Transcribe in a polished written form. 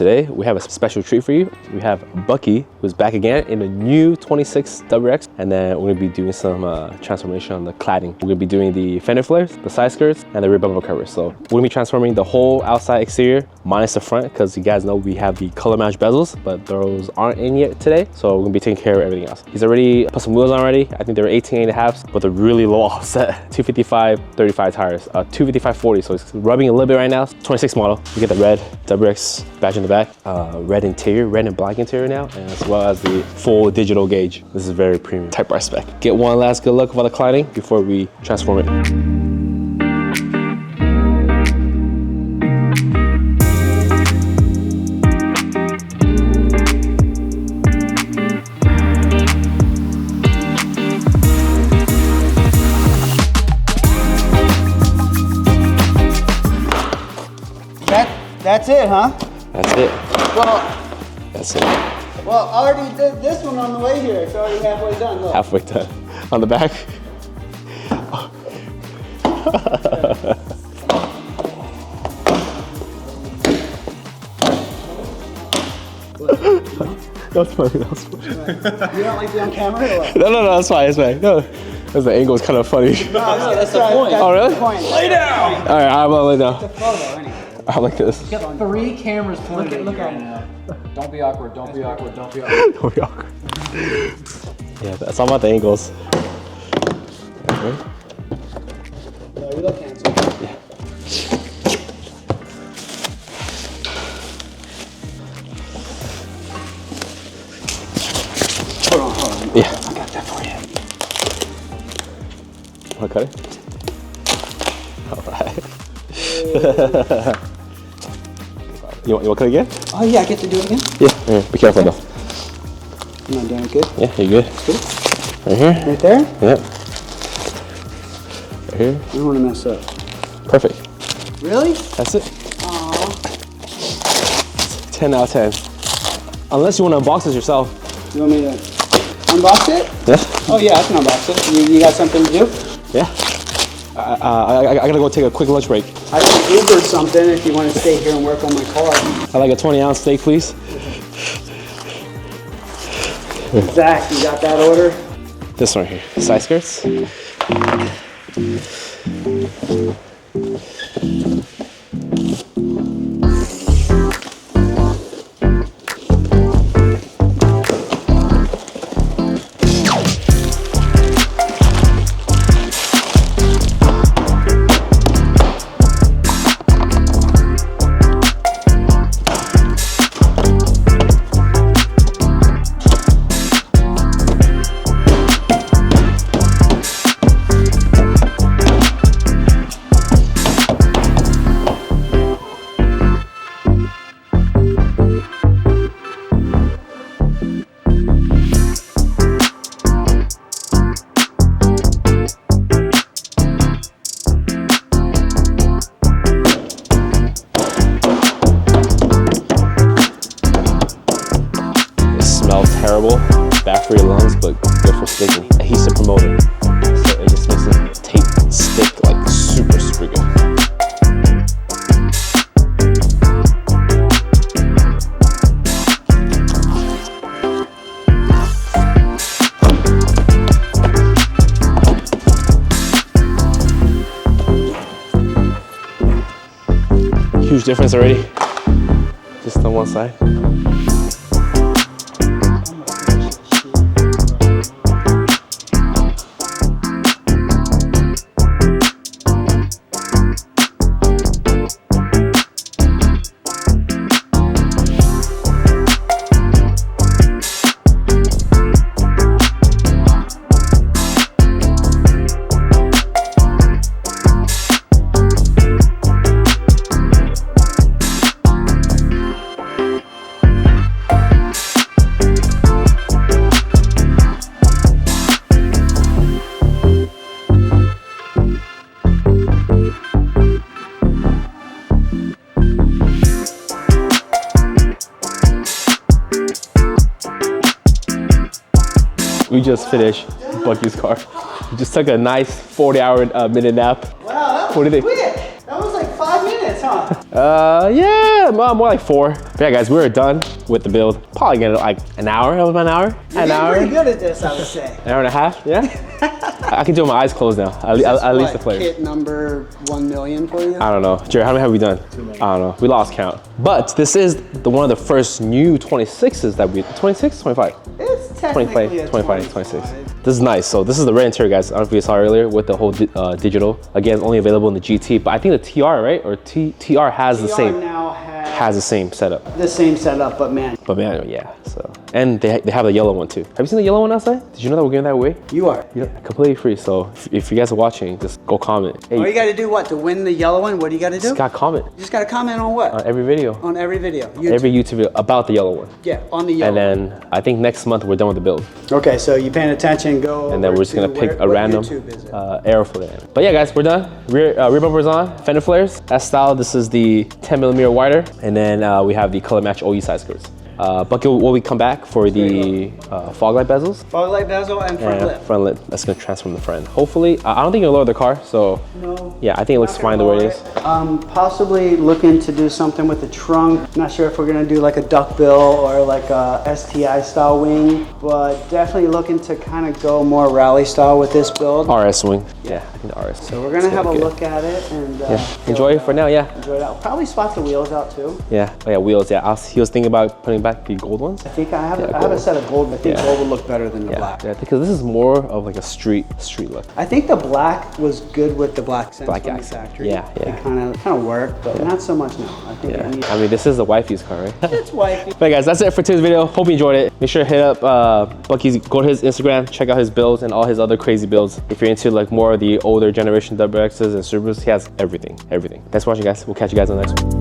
today we have a special treat for you. We have Bucky, who's back again in a new 26 WRX, and then we're gonna be doing some transformation on the cladding. We're gonna be doing the fender flares, the side skirts, and the rear bumper covers. So we're gonna be transforming the whole outside exterior minus the front, because you guys know we have the color match bezels, but those aren't in yet today. So we're gonna be taking care of everything else. He's already put some wheels on already. I think they were 18.5s, but they're really low offset. 255/35 tires, 255/40. So it's rubbing a little bit right now. 26 model. We get the red WRX badge in the back, red interior, red and black interior now, and as well as the full digital gauge. This is very premium Type R spec. Get one last good look of all the cladding before we transform it. That's it, huh? That's it. Well, that's it. Well, I already did this one on the way here. It's already halfway done. Look. Halfway done. On the back. That's funny. That's funny. You don't like to be on camera or what? No, that's fine. It's fine. No, because the angle is kind of funny. No, that's the point. Oh, really? Lay down. All right, I'm gonna lay down. It's a photo, anyway. I like this. You got 3 cameras pointed at you right now. Don't be awkward, don't be awkward, don't be awkward. Don't be awkward. Yeah, that's all about the angles. Okay. No, you look handsome. Yeah. Hold on. Yeah. I got that for you. Want to cut it? All right. You want to cut it again? Oh yeah, I get to do it again? Yeah. Be careful though. Am I doing it good? Yeah, you're good. Good? Right here? Right there? Yep. Right here. I don't want to mess up. Perfect. Really? That's it. Aww. 10 out of 10. Unless you want to unbox it yourself. You want me to unbox it? Yeah. Oh yeah, I can unbox it. You got something to do? Yeah. I gotta go take a quick lunch break. I can Uber something if you want to stay here and work on my car. I like a 20-ounce steak, please. Zach, you got that order? This one here, side skirts. Terrible, bad for your lungs, but good for sticking. Adhesive promoter, so it just makes it tape stick like super good. Huge difference already, just on one side. We just finished Bucky's car. We just took a nice 40-hour minute nap. Wow, that What do you was think? quick. That was like 5 minutes, huh? huh? Yeah, more like 4. But yeah, guys, we were done with the build. Probably getting like an hour. It was about an hour. You're An hour. pretty good at this, I would say. An hour and a half. Yeah. I can do it with my eyes closed now. At least the flares. Kit number 1 million for you? I don't know. Jerry, how many have we done? I don't know. We lost count. But this is one of the first new 26s that we, 26, 25? It's technically a 25, 26. This is nice. So this is the red interior, guys. I don't know if you saw earlier with the whole digital. Again, it's only available in the GT, but I think the TR, right? Or TR has the same. Now has the same setup. The same setup, but man. But manual, yeah. So, and they have the yellow one too. Have you seen the yellow one outside? Did you know that we're giving that away? You are. Yeah, completely free. So if you guys are watching, just go comment. Hey, Oh, you got to do what? To win the yellow one, what do you got to do? just got comment You just got to comment on what? on every video. On every video. YouTube. Every YouTube video about the yellow one. Yeah, on the yellow. And then I think next month we're done with the build. Okay, so you paying attention, go And then over we're just gonna to pick a what random YouTube is it? AeroFlowDynamics. But yeah, guys, we're done. Rear bumpers on, fender flares. That style, this is the 10mm wider. And then we have the color match OE side skirts. Bucky, will we come back for the fog light bezels? Fog light bezel and front lip. Front lip. That's gonna transform the front. Hopefully, I don't think you'll lower the car, so No. yeah, I think it looks fine the way it is. Possibly looking to do something with the trunk. Not sure if we're gonna do like a duckbill or like a STI style wing, but definitely looking to kind of go more rally style with this build. RS wing. Yeah, I think the RS. So we're gonna have a look at it and Enjoy it for now. Yeah. Enjoy it out. Probably swap the wheels out too. Yeah. Oh, yeah. Wheels. Yeah. He was thinking about putting back the gold ones. I think I have Yeah, I have a gold. set of gold, but I think Yeah. gold would look better than the Yeah. black. Yeah. Because this is more of like a street look. I think the black was good with the black scent Black from the accent. factory. Yeah, yeah. It kind of worked, but not so much now. I think Yeah. I need I mean, this is the wifey's car, right? it's wifey. But guys, that's it for today's video. Hope you enjoyed it. Make sure to hit up Bucky's, go to his Instagram, check out his builds and all his other crazy builds. If you're into like more of the older generation WRXs and Subarus, he has everything. Thanks for watching, guys. We'll catch you guys on the next one.